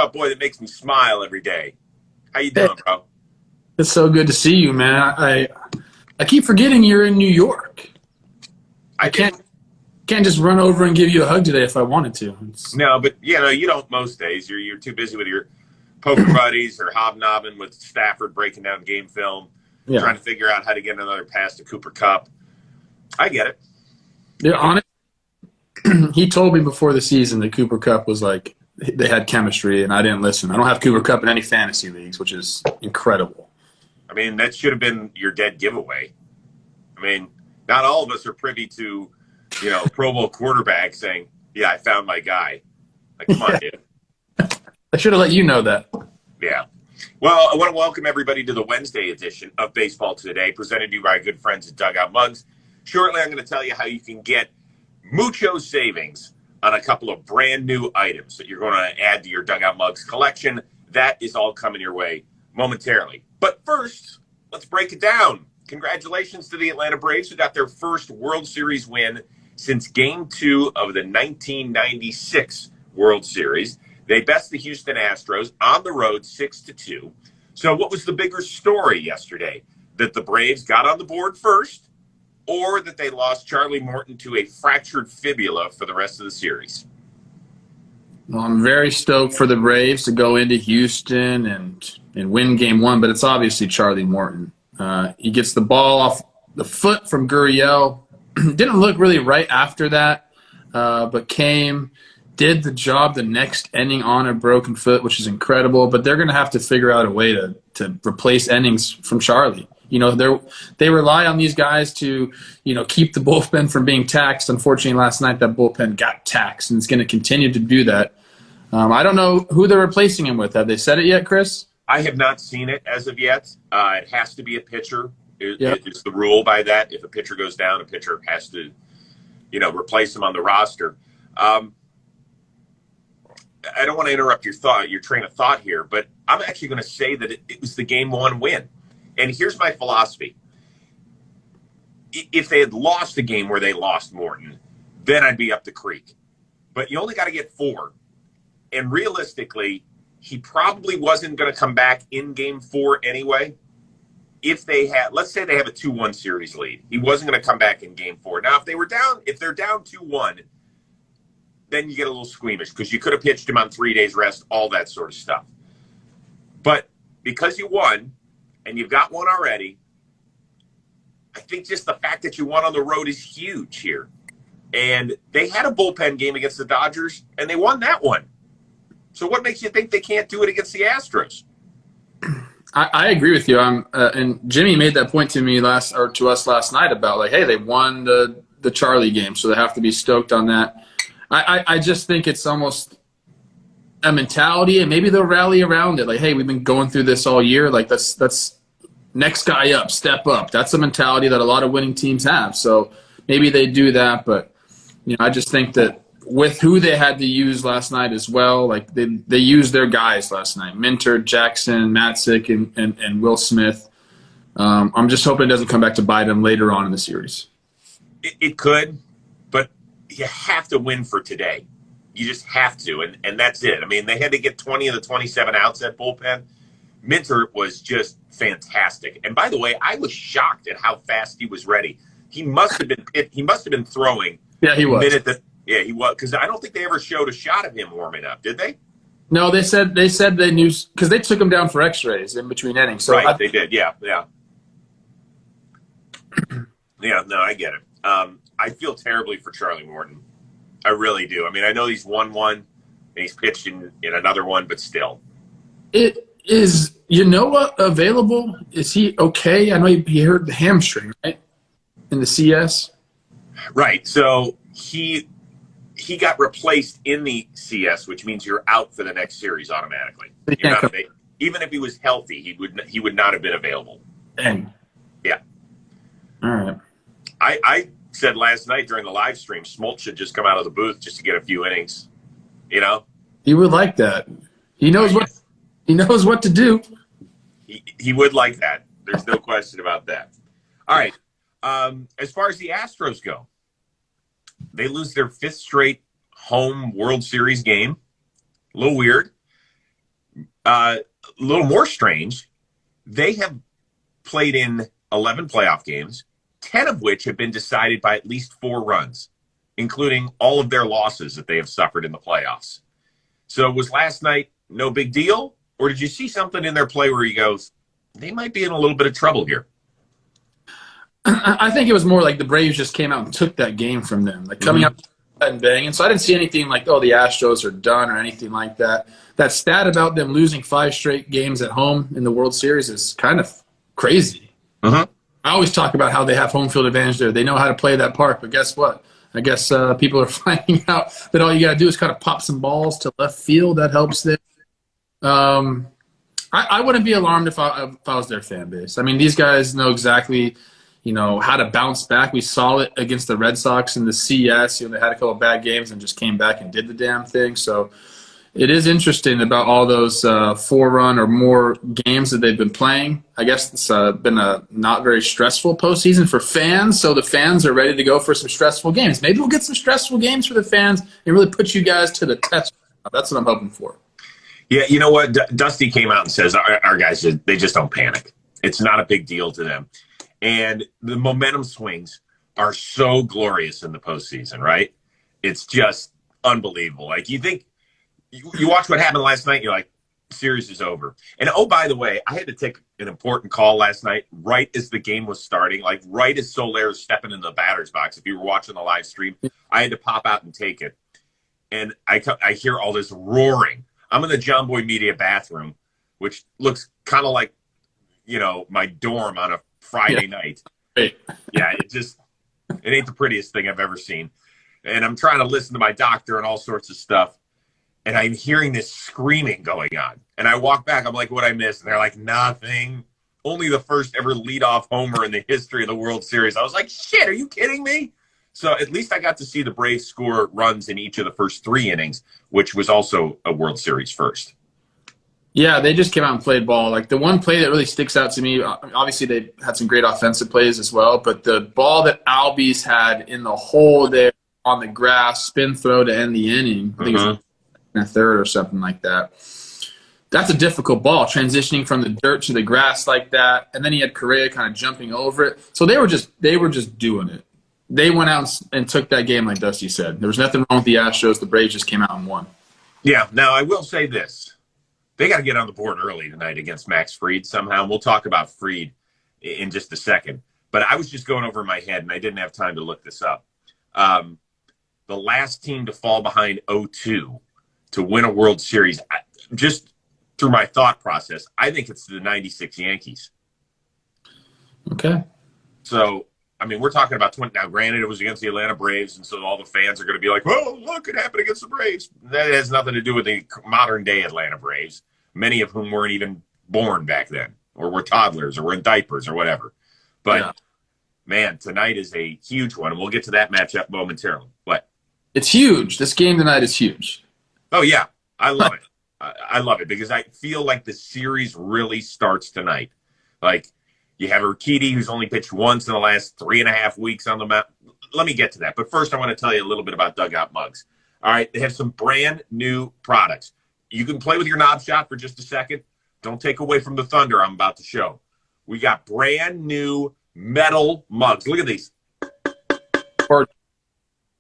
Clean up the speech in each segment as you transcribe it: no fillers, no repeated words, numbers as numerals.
my boy that makes me smile every day. How you Hey, doing, bro? it's so good to see you, man. I keep forgetting you're in New York. I I do. can't just run over and give you a hug today if I wanted to. No, but you don't most days. You're too busy with your poker buddies or hobnobbing with Stafford, breaking down game film, Yeah. trying to figure out how to get another pass to Cooper Cup. I get it. They're honest. He told me before the season that Cooper Cup was like they had chemistry, and I didn't listen. I don't have Cooper Cup in any fantasy leagues, which is incredible. I mean, that should have been your dead giveaway. I mean, not all of us are privy to, Pro Bowl quarterback saying, "Yeah, I found my guy." Like, come on, dude. I should have let you know that. Yeah. Well, I want to welcome everybody to the Wednesday edition of Baseball Today, presented to you by our good friends at Dugout Mugs. Shortly, I'm going to tell you how you can get mucho savings on a couple of brand new items that you're going to add to your Dugout Mugs collection. That is all coming your way momentarily. But first, let's break it down. Congratulations to the Atlanta Braves, who got their first World Series win since Game 2 of the 1996 World Series. They best the Houston Astros on the road 6-2. So what was the bigger story yesterday? That the Braves got on the board first, or that they lost Charlie Morton to a fractured fibula for the rest of the series? Well, I'm very stoked for the Braves to go into Houston and win Game 1, but it's obviously Charlie Morton. He gets the ball off the foot from Gurriel. Didn't look really right after that, but did the job the next inning on a broken foot, which is incredible. But they're going to have to figure out a way to replace innings from Charlie. They rely on these guys to, keep the bullpen from being taxed. Unfortunately, last night that bullpen got taxed, and it's going to continue to do that. I don't know who they're replacing him with. Have they said it yet, Chris? I have not seen it as of yet. It has to be a pitcher. Yep. It's the rule by that. If a pitcher goes down, a pitcher has to, replace him on the roster. I don't want to interrupt your train of thought here, but I'm actually going to say that it was the Game 1 win. And here's my philosophy. If they had lost a game where they lost Morton, then I'd be up the creek. But you only got to get 4. And realistically, he probably wasn't going to come back in Game 4 anyway. Let's say they have a 2-1 series lead. He wasn't going to come back in Game 4. Now, if they're down 2-1, then you get a little squeamish because you could have pitched him on 3 days rest, all that sort of stuff. But because you won and you've got one already, I think just the fact that you won on the road is huge here. And they had a bullpen game against the Dodgers, and they won that one. So what makes you think they can't do it against the Astros? I agree with you. And Jimmy made that point to us last night about like, hey, they won the Charlie game, so they have to be stoked on that. I just think it's almost a mentality, and maybe they'll rally around it. Like, hey, we've been going through this all year. Like, that's next guy up, step up. That's a mentality that a lot of winning teams have. So maybe they do that, but I just think that with who they had to use last night as well, like they used their guys last night: Minter, Jackson, Matzik, and Will Smith. I'm just hoping it doesn't come back to bite them later on in the series. It could, but you have to win for today. You just have to, and that's it. I mean, they had to get 20 of the 27 outs at bullpen. Minter was just fantastic. And by the way, I was shocked at how fast he was ready. He must have been throwing. Yeah, he was. Yeah, he was, because I don't think they ever showed a shot of him warming up, did they? No, they said they knew because they took him down for X-rays in between innings. So right, they did. Yeah. Yeah, no, I get it. I feel terribly for Charlie Morton. I really do. I mean, I know he's won one and he's pitched in another one, but still. It is, available? Is he okay? I know he hurt the hamstring, right? In the CS? Right. So he got replaced in the CS, which means you're out for the next series automatically. Even if he was healthy, he would not have been available. Dang. Yeah. All right. I said last night during the live stream, Smoltz should just come out of the booth just to get a few innings. He would like that. He knows what to do. He would like that. There's no question about that. All right. As far as the Astros go, they lose their 5th straight home World Series game. A little weird. A little more strange, they have played in 11 playoff games, 10 of which have been decided by at least 4 runs, including all of their losses that they have suffered in the playoffs. So was last night no big deal? Or did you see something in their play where he goes, they might be in a little bit of trouble here? I think it was more like the Braves just came out and took that game from them, like coming out and banging. So I didn't see anything like, oh, the Astros are done or anything like that. That stat about them losing 5 straight games at home in the World Series is kind of crazy. I always talk about how they have home field advantage there. They know how to play that park, but guess what? I guess people are finding out that all you got to do is kind of pop some balls to left field. That helps them. I wouldn't be alarmed if I was their fan base. I mean, these guys know exactly, how to bounce back. We saw it against the Red Sox in the CS. They had a couple of bad games and just came back and did the damn thing. So it is interesting about all those 4-run or more games that they've been playing. I guess it's been a not very stressful postseason for fans, so the fans are ready to go for some stressful games. Maybe we'll get some stressful games for the fans and really put you guys to the test. That's what I'm hoping for. Yeah, you know what? Dusty came out and says our guys, they just don't panic. It's not a big deal to them. And the momentum swings are so glorious in the postseason, right? It's just unbelievable. Like, you think, you watch what happened last night, you're like, series is over. And oh, by the way, I had to take an important call last night right as the game was starting, like right as Soler was stepping in the batter's box. If you were watching the live stream, I had to pop out and take it. And I hear all this roaring. I'm in the JOMBOY media bathroom, which looks kind of like, my dorm on a Friday night. Hey. Yeah, it ain't the prettiest thing I've ever seen. And I'm trying to listen to my doctor and all sorts of stuff. And I'm hearing this screaming going on. And I walk back. I'm like, what I missed? And they're like, nothing. Only the first ever leadoff homer in the history of the World Series. I was like, shit, are you kidding me? So at least I got to see the Braves score runs in each of the first 3 innings, which was also a World Series first. Yeah, they just came out and played ball. Like, the one play that really sticks out to me, obviously they had some great offensive plays as well, but the ball that Albies had in the hole there on the grass, spin throw to end the inning, I think it was in a third or something like that. That's a difficult ball, transitioning from the dirt to the grass like that. And then he had Correa kind of jumping over it. So they were just doing it. They went out and took that game, like Dusty said. There was nothing wrong with the Astros. The Braves just came out and won. Yeah. Now, I will say this. They got to get on the board early tonight against Max Fried somehow. And we'll talk about Fried in just a second. But I was just going over in my head, and I didn't have time to look this up. The last team to fall behind 0-2 to win a World Series, just through my thought process, I think it's the 96 Yankees. Okay. So, I mean, we're talking about 20. Now, granted, it was against the Atlanta Braves, and so all the fans are going to be like, well, look, it happened against the Braves. That has nothing to do with the modern-day Atlanta Braves, many of whom weren't even born back then, or were toddlers, or were in diapers, or whatever. But, man, tonight is a huge one, and we'll get to that matchup momentarily. What? It's huge. This game tonight is huge. Oh, yeah. I love it. I love it because I feel like the series really starts tonight. Like, you have Urquidy, who's only pitched once in the last 3.5 weeks on the mound. Let me get to that. But first, I want to tell you a little bit about Dugout Mugs. All right, they have some brand new products. You can play with your knob shot for just a second. Don't take away from the thunder I'm about to show. We got brand new metal mugs. Look at these.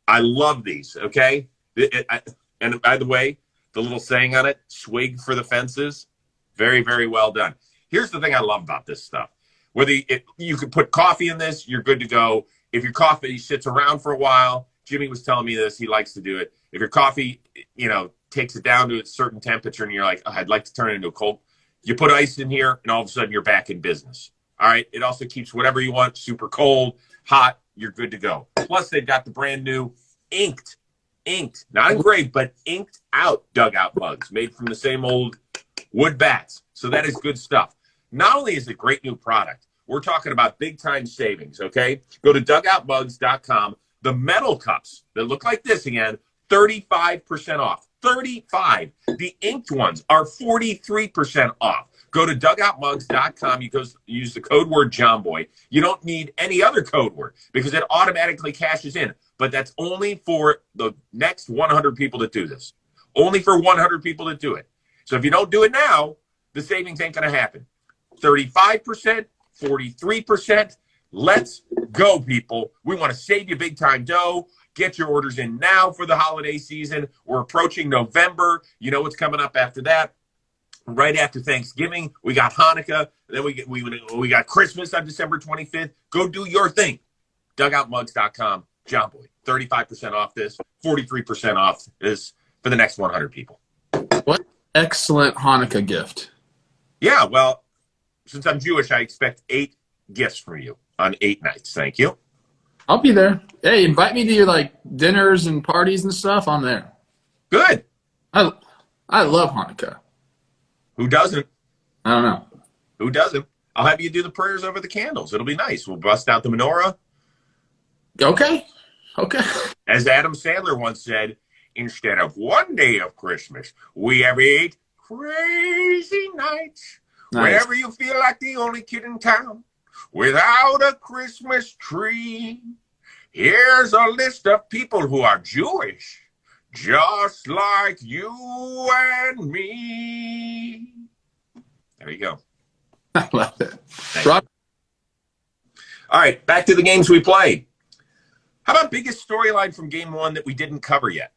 I love these, okay? And by the way, the little saying on it, swig for the fences, very, very well done. Here's the thing I love about this stuff. Whether you could put coffee in this, you're good to go. If your coffee sits around for a while, Jimmy was telling me this, he likes to do it. If your coffee, takes it down to a certain temperature and you're like, oh, I'd like to turn it into a cold, you put ice in here and all of a sudden you're back in business. All right. It also keeps whatever you want, super cold, hot, you're good to go. Plus, they've got the brand new inked, not engraved, but inked out dugout mugs made from the same old wood bats. So that is good stuff. Not only is it a great new product, we're talking about big-time savings, okay? Go to dugoutmugs.com. The metal cups that look like this again, 35% off. 35. The inked ones are 43% off. Go to dugoutmugs.com. You use the code word JOMBOY. You don't need any other code word because it automatically cashes in. But that's only for the next 100 people that do this. Only for 100 people that do it. So if you don't do it now, the savings ain't going to happen. 35%, 43%. Let's go, people. We want to save you big time dough. Get your orders in now for the holiday season. We're approaching November. You know what's coming up after that. Right after Thanksgiving, we got Hanukkah. Then we got Christmas on December 25th. Go do your thing. Dugoutmugs.com. JOMBOY. 35% off this. 43% off this for the next 100 people. What excellent Hanukkah gift. Yeah, well, since I'm Jewish, I expect 8 gifts from you on 8 nights. Thank you. I'll be there. Hey, invite me to your dinners and parties and stuff. I'm there. Good. I love Hanukkah. Who doesn't? I don't know. Who doesn't? I'll have you do the prayers over the candles. It'll be nice. We'll bust out the menorah. Okay. As Adam Sandler once said, instead of one day of Christmas, we have 8 crazy nights. Nice. Whenever you feel like the only kid in town without a Christmas tree, here's a list of people who are Jewish, just like you and me. There you go. I love it. All right, back to the games we played. How about biggest storyline from game 1 that we didn't cover yet?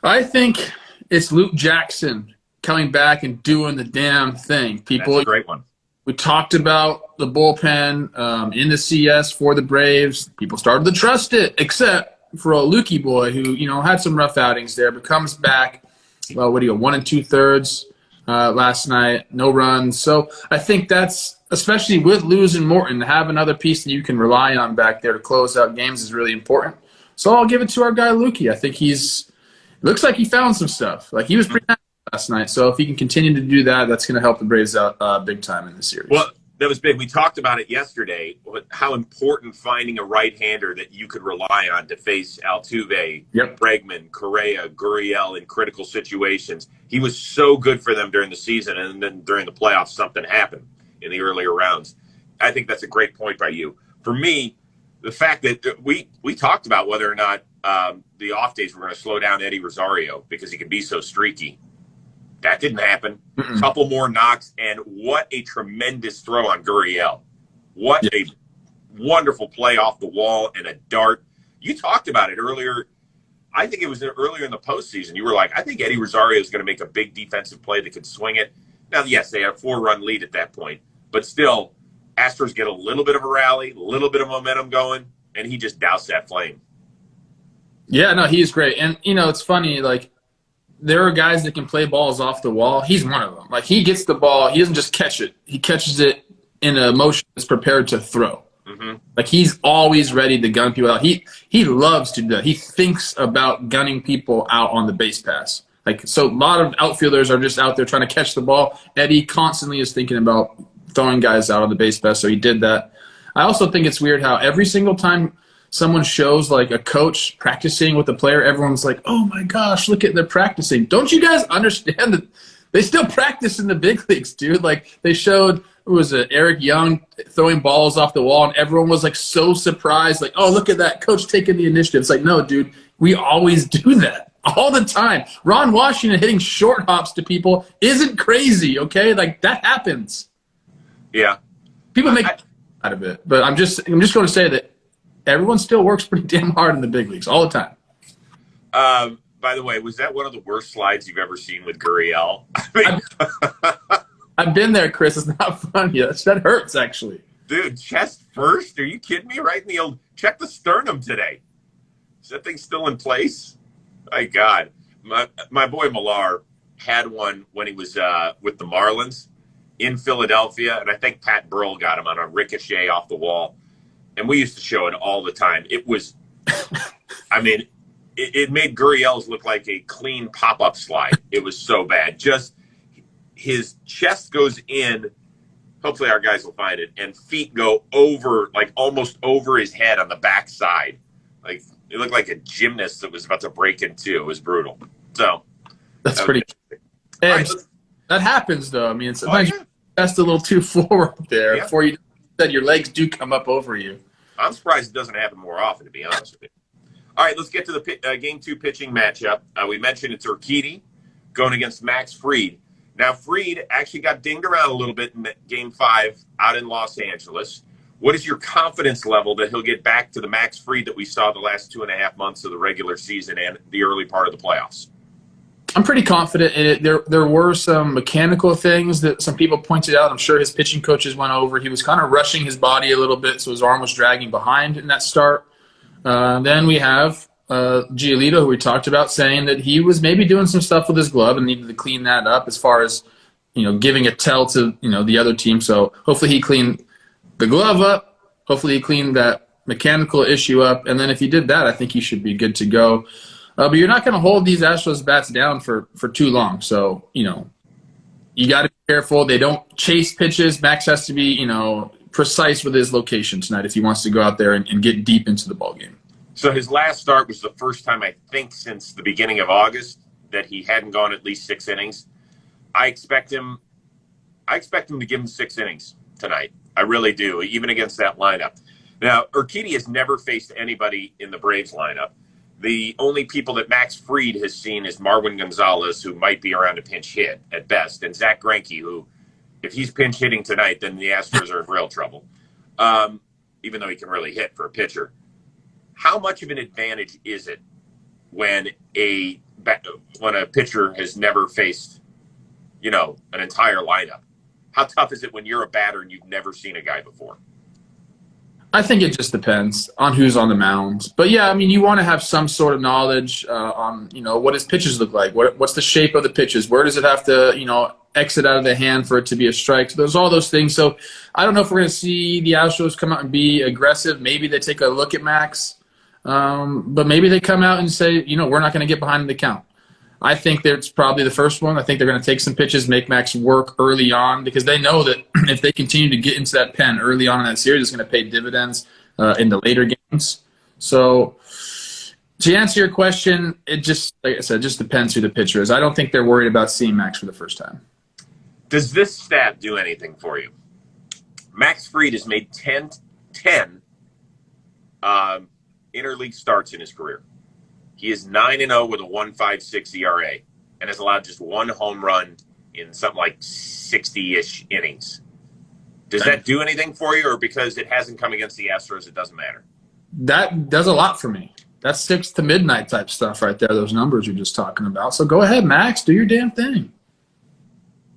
I think it's Luke Jackson coming back and doing the damn thing. People, that's a great one. We talked about the bullpen in the CS for the Braves. People started to trust it, except for a Lukey boy who, had some rough outings there, but comes back. Well, 1 2/3 last night, no runs. So I think that's, especially with losing Morton, to have another piece that you can rely on back there to close out games is really important. So I'll give it to our guy Lukey. I think looks like he found some stuff. He was pretty happy last night. So if he can continue to do that, that's going to help the Braves out big time in the series. Well, that was big. We talked about it yesterday, how important finding a right-hander that you could rely on to face Altuve, Bregman, Correa, Gurriel in critical situations. He was so good for them during the season, and then during the playoffs, something happened in the earlier rounds. I think that's a great point by you. For me, the fact that we talked about whether or not the off days were going to slow down Eddie Rosario because he can be so streaky. That didn't happen. A couple more knocks, and what a tremendous throw on Gurriel. What a wonderful play off the wall and a dart. You talked about it earlier. I think it was earlier in the postseason. You were like, I think Eddie Rosario is going to make a big defensive play that could swing it. Now, yes, they had a 4-run lead at that point, but still, Astros get a little bit of a rally, a little bit of momentum going, and he just doused that flame. Yeah, no, he's great. And, it's funny, there are guys that can play balls off the wall. He's one of them. He gets the ball. He doesn't just catch it. He catches it in a motion that's prepared to throw. He's always ready to gun people out. He loves to do that. He thinks about gunning people out on the base pass. So a lot of outfielders are just out there trying to catch the ball. Eddie constantly is thinking about throwing guys out on the base pass, so he did that. I also think it's weird how every single time someone shows a coach practicing with a player, everyone's like, oh my gosh, look at they're practicing. Don't you guys understand that they still practice in the big leagues, dude? They showed, Eric Young throwing balls off the wall, and everyone was so surprised, oh, look at that coach taking the initiative. It's no, dude, we always do that all the time. Ron Washington hitting short hops to people isn't crazy, okay? That happens. Yeah. People make out of it, but I'm just going to say that everyone still works pretty damn hard in the big leagues all the time. By the way, was that one of the worst slides you've ever seen with Gurriel? I've been there, Chris. It's not funny. That hurts, actually. Dude, chest first? Are you kidding me? Right in the old – check the sternum today. Is that thing still in place? My God. My boy Millar had one when he was with the Marlins in Philadelphia, and I think Pat Burrell got him on a ricochet off the wall. And we used to show it all the time. It was, it made Gurriel's look like a clean pop-up slide. It was so bad. Just his chest goes in. Hopefully our guys will find it. And feet go over, almost over his head on the back side. It looked like a gymnast that was about to break in two. It was brutal. So that's pretty. Right, that happens, though. Sometimes you chest a little too forward there before you. That your legs do come up over you. I'm surprised it doesn't happen more often, to be honest with you. All right, let's get to the Game 2 pitching matchup. We mentioned it's Urquidy going against Max Fried. Now, Fried actually got dinged around a little bit in Game 5 out in Los Angeles. What is your confidence level that he'll get back to the Max Fried that we saw the last 2.5 months of the regular season and the early part of the playoffs? I'm pretty confident in it. There were some mechanical things that some people pointed out. I'm sure his pitching coaches went over. He was kind of rushing his body a little bit, so his arm was dragging behind in that start. Then we have Giolito, who we talked about, saying that he was maybe doing some stuff with his glove and needed to clean that up as far as, giving a tell to, the other team. So hopefully he cleaned the glove up. Hopefully he cleaned that mechanical issue up. And then if he did that, I think he should be good to go. But you're not going to hold these Astros bats down for too long. So, you got to be careful. They don't chase pitches. Max has to be, precise with his location tonight if he wants to go out there and get deep into the ballgame. So his last start was the first time, I think, since the beginning of August that he hadn't gone at least 6 innings. I expect him to give him 6 innings tonight. I really do, even against that lineup. Now, Urquidy has never faced anybody in the Braves lineup. The only people that Max Fried has seen is Marwin Gonzalez, who might be around a pinch hit at best, and Zach Greinke, who, if he's pinch hitting tonight, then the Astros are in real trouble, even though he can really hit for a pitcher. How much of an advantage is it when a pitcher has never faced, an entire lineup? How tough is it when you're a batter and you've never seen a guy before? I think it just depends on who's on the mound. But, yeah, you want to have some sort of knowledge on, what his pitches look like. What's the shape of the pitches? Where does it have to, exit out of the hand for it to be a strike? So there's all those things. So I don't know if we're going to see the Astros come out and be aggressive. Maybe they take a look at Max. But maybe they come out and say, we're not going to get behind the count. I think that's probably the first one. I think they're going to take some pitches, make Max work early on, because they know that if they continue to get into that pen early on in that series, it's going to pay dividends in the later games. So to answer your question, it just, like I said, just depends who the pitcher is. I don't think they're worried about seeing Max for the first time. Does this stat do anything for you? Max Fried has made 10 interleague starts in his career. He is 9-0 with a 1.56 ERA and has allowed just 1 home run in something like 60-ish innings. Does that do anything for you, or because it hasn't come against the Astros, it doesn't matter? That does a lot for me. That's 6 to midnight type stuff right there, those numbers you're just talking about. So go ahead, Max. Do your damn thing.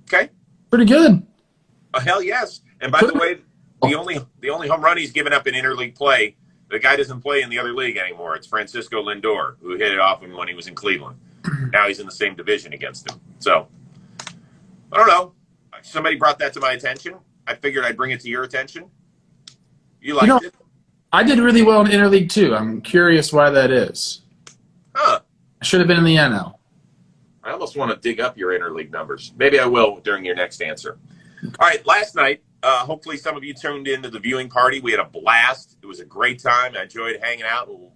Okay. Pretty good. Hell yes. And by the way, the only home run he's given up in interleague play, the guy doesn't play in the other league anymore. It's Francisco Lindor, who hit it off him when he was in Cleveland. Now he's in the same division against him. So, I don't know. Somebody brought that to my attention. I figured I'd bring it to your attention. You liked it? I did really well in interleague, too. I'm curious why that is. Huh. I should have been in the NL. I almost want to dig up your interleague numbers. Maybe I will during your next answer. All right, last night, hopefully some of you tuned into the viewing party. We had a blast. It was a great time. I enjoyed hanging out and,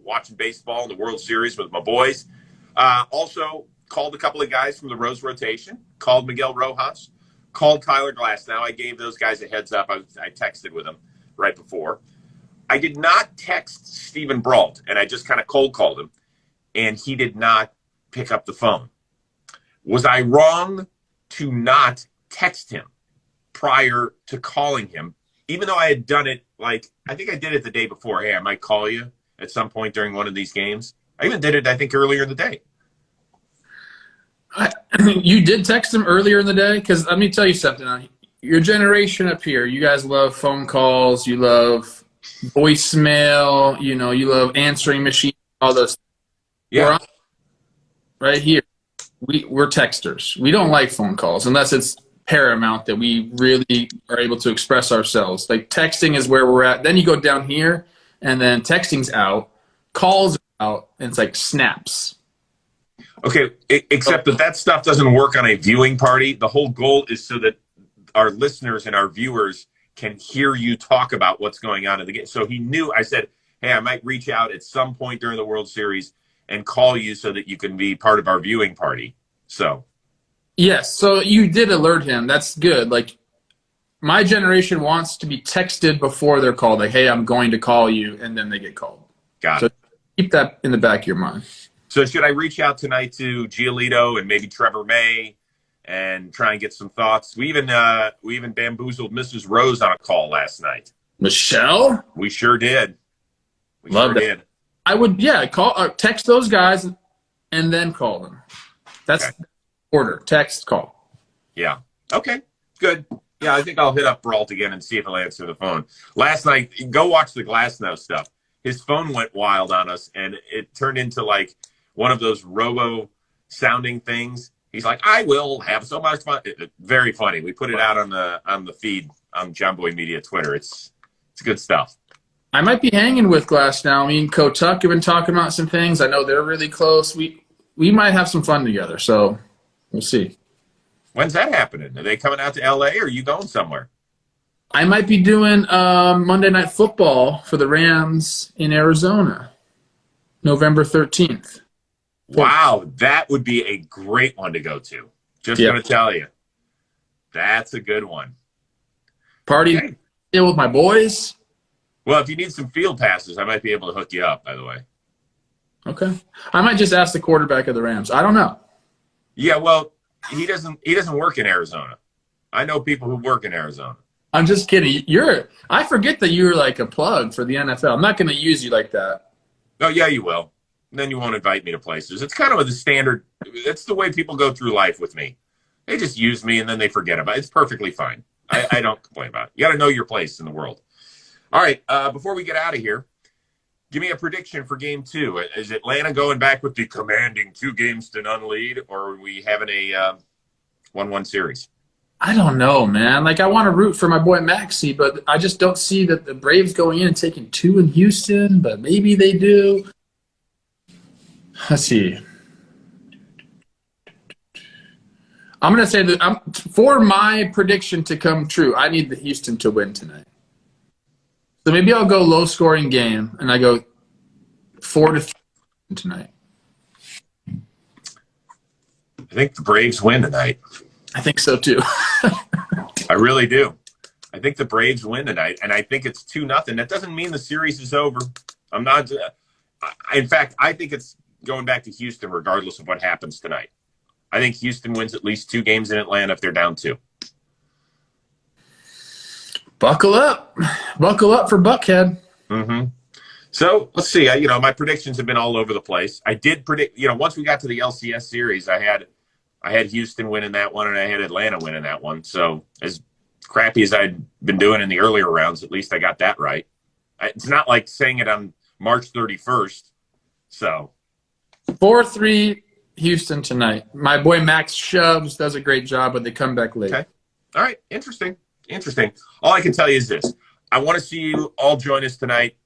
watching baseball in the World Series with my boys. Also called a couple of guys from the Rose rotation, called Miguel Rojas, called Tyler Glass. Now, I gave those guys a heads up. I texted with them right before. I did not text Stephen Brault, and I just kind of cold called him, and he did not pick up the phone. Was I wrong to not text him prior to calling him, even though I had done it, I think I did it the day before. Hey, I might call you at some point during one of these games. I even did it, I think, earlier in the day. You did text him earlier in the day? Because let me tell you something. Your generation up here, you guys love phone calls. You love voicemail. You love answering machine, all those things. Yeah. Right here, we're texters. We don't like phone calls unless it's paramount that we really are able to express ourselves. Like, texting is where we're at. Then you go down here, and then texting's out, calls are out, and it's like snaps. Okay, except that stuff doesn't work on a viewing party. The whole goal is so that our listeners and our viewers can hear you talk about what's going on in the game. So he knew. I said, hey, I might reach out at some point during the World Series and call you so that you can be part of our viewing party. So. Yes, so you did alert him. That's good. Like, my generation wants to be texted before they're called. Like, hey, I'm going to call you, and then they get called. Got so it. Keep that in the back of your mind. So should I reach out tonight to Giolito and maybe Trevor May and try and get some thoughts? We even bamboozled Mrs. Rose on a call last night. Michelle? We sure did. Love that. I would, call, text those guys and then call them. That's okay. Order. Text, call. Yeah. Okay. Good. Yeah, I think I'll hit up Brault again and see if he'll answer the phone. Last night, go watch the Glasnow stuff. His phone went wild on us, and it turned into like one of those robo-sounding things. He's like, "I will have so much fun." Very funny. We put it out on the feed on JOMBOY Media Twitter. It's good stuff. I might be hanging with Glasnow. Me and Kotuck have been talking about some things. I know they're really close. We might have some fun together, so we'll see. When's that happening? Are they coming out to L.A. or are you going somewhere? I might be doing Monday Night Football for the Rams in Arizona, November 13th. Wow, that would be a great one to go to. Just going to tell you. That's a good one. Party with my boys. Well, if you need some field passes, I might be able to hook you up, by the way. Okay. I might just ask the quarterback of the Rams. I don't know. Yeah, well, he doesn't work in Arizona. I know people who work in Arizona. I'm just kidding. I forget that you're like a plug for the NFL. I'm not going to use you like that. Oh, yeah, you will. And then you won't invite me to places. It's kind of the standard. It's the way people go through life with me. They just use me and then they forget about it. It's perfectly fine. I don't complain about it. You got to know your place in the world. All right, before we get out of here, give me a prediction for Game 2. Is Atlanta going back with the commanding 2-0 lead, or are we having a 1-1 series? I don't know, man. Like, I want to root for my boy Maxey, but I just don't see that the Braves going in and taking 2 in Houston, but maybe they do. Let's see. I'm going to say that for my prediction to come true, I need the Houston to win tonight. So maybe I'll go low-scoring game, and I go 4-3 tonight. I think the Braves win tonight. I think so, too. I really do. I think the Braves win tonight, and I think it's 2-0. That doesn't mean the series is over. I'm not – in fact, I think it's going back to Houston regardless of what happens tonight. I think Houston wins at least 2 games in Atlanta if they're down 2. Buckle up. Buckle up for Buckhead. Mm-hmm. So, let's see. My predictions have been all over the place. I did predict, once we got to the LCS series, I had Houston winning that one, and I had Atlanta winning that one. So, as crappy as I'd been doing in the earlier rounds, at least I got that right. It's not like saying it on March 31st. So 4-3 Houston tonight. My boy Max Shoves does a great job, but they come back late. Okay. All right. Interesting. All I can tell you is this. I want to see you all join us tonight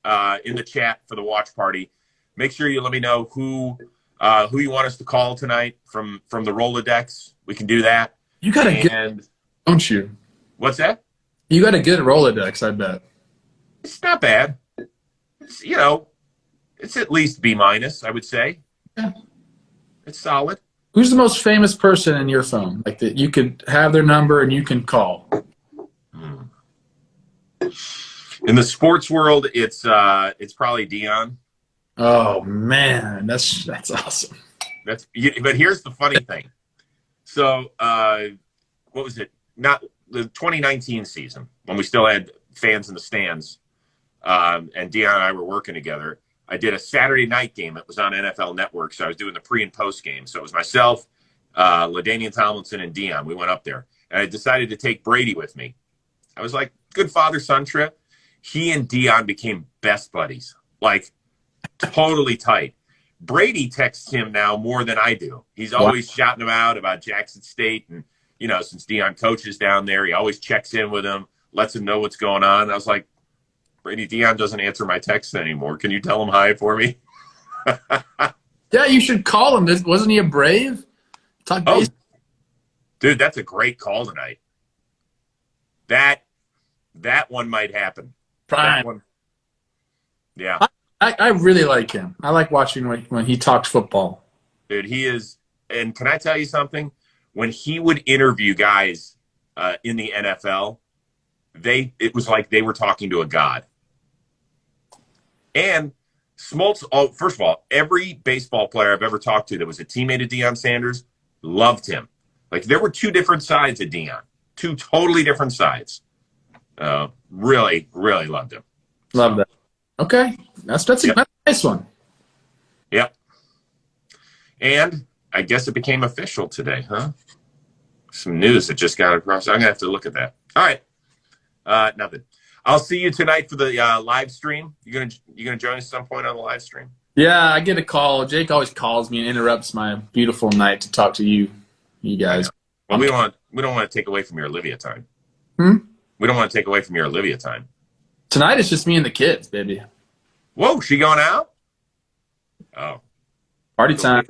in the chat for the watch party. Make sure you let me know who you want us to call tonight from the Rolodex. We can do that. You got a good, don't you? What's that? You got a good Rolodex, I bet. It's not bad. It's, it's at least B-, I would say. Yeah. It's solid. Who's the most famous person in your phone? Like that you could have their number and you can call. In the sports world, it's probably Dion. Oh man, that's awesome. But here's the funny thing. So, what was it? Not the 2019 season when we still had fans in the stands, and Dion and I were working together. I did a Saturday night game. It was on NFL Network, so I was doing the pre and post game. So it was myself, LaDainian Tomlinson, and Dion. We went up there, and I decided to take Brady with me. I was like, good father-son trip. He and Dion became best buddies, like totally tight. Brady texts him now more than I do. He's always shouting him out about Jackson State. And, since Dion coaches down there, he always checks in with him, lets him know what's going on. And I was like, Brady, Dion doesn't answer my texts anymore. Can you tell him hi for me? Yeah, you should call him. Wasn't he a Brave? Dude, that's a great call tonight. That one might happen. Prime. Yeah. I really like him. I like watching when he talks football. Dude, he is. And can I tell you something? When he would interview guys in the NFL, it was like they were talking to a god. And Smoltz, oh, first of all, every baseball player I've ever talked to that was a teammate of Deion Sanders loved him. Like, there were two different sides of Deion, two totally different sides. Really, really loved him. Love that. Okay. That's a nice one. Yep. And I guess it became official today, huh? Some news that just got across. I'm going to have to look at that. All right. Nothing. I'll see you tonight for the live stream. You gonna join us at some point on the live stream? Yeah, I get a call. Jake always calls me and interrupts my beautiful night to talk to you guys. Well, we don't want to take away from your Olivia time. We don't want to take away from your Olivia time. Tonight it's just me and the kids, baby. Whoa, she going out? Oh, Party time.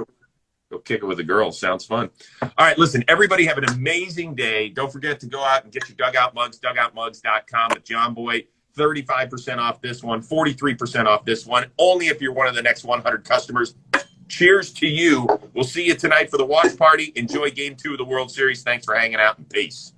Go kick it with the girls. Sounds fun. All right, listen, everybody have an amazing day. Don't forget to go out and get your dugout mugs, dugoutmugs.com at JOMBOY. 35% off this one, 43% off this one, only if you're one of the next 100 customers. Cheers to you. We'll see you tonight for the watch party. Enjoy Game 2 of the World Series. Thanks for hanging out, and peace.